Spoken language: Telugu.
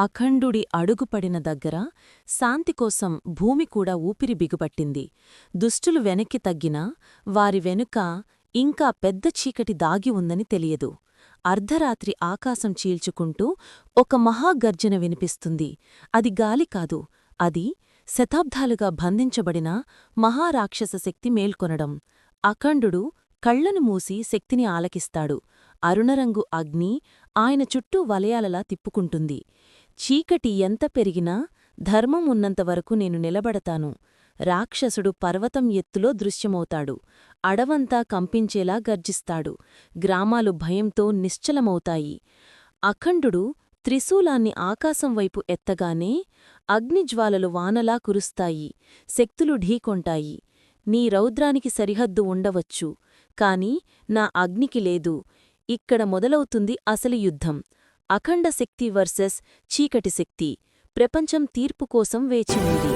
అఖండుడి అడుగుపడిన దగ్గర శాంతికోసం భూమి కూడా ఊపిరి బిగుపట్టింది. దుష్టులు వెనక్కి తగ్గినా వారి వెనుక ఇంకా పెద్ద చీకటి దాగి ఉందని తెలియదు. అర్ధరాత్రి ఆకాశం చీల్చుకుంటూ ఒక మహాగర్జన వినిపిస్తుంది. అది గాలి కాదు, అది శతాబ్దాలుగా బంధించబడిన మహారాక్షస శక్తి మేల్కొనడం. అఖండుడు కళ్లను మూసి శక్తిని ఆలకిస్తాడు. అరుణరంగు అగ్ని ఆయన చుట్టూ వలయాలలా తిప్పుకుంటుంది. చీకటి ఎంత పెరిగినా ధర్మం ఉన్నంతవరకు నేను నిలబడతాను. రాక్షసుడు పర్వతం ఎత్తులో దృశ్యమవుతాడు. అడవంతా కంపించేలా గర్జిస్తాడు. గ్రామాలు భయంతో నిశ్చలమవుతాయి. అఖండుడు త్రిశూలాన్ని ఆకాశం వైపు ఎత్తగానే అగ్నిజ్వాలలు వానలా కురుస్తాయి. శక్తులు ఢీకొంటాయి. నీ రౌద్రానికి సరిహద్దు ఉండవచ్చు, కాని నా అగ్నికి లేదు. ఇక్కడ మొదలవుతుంది అసలు యుద్ధం. అఖండ శక్తి వర్సెస్ చీకటి శక్తి. ప్రపంచం తీర్పు కోసం వేచి ఉంది.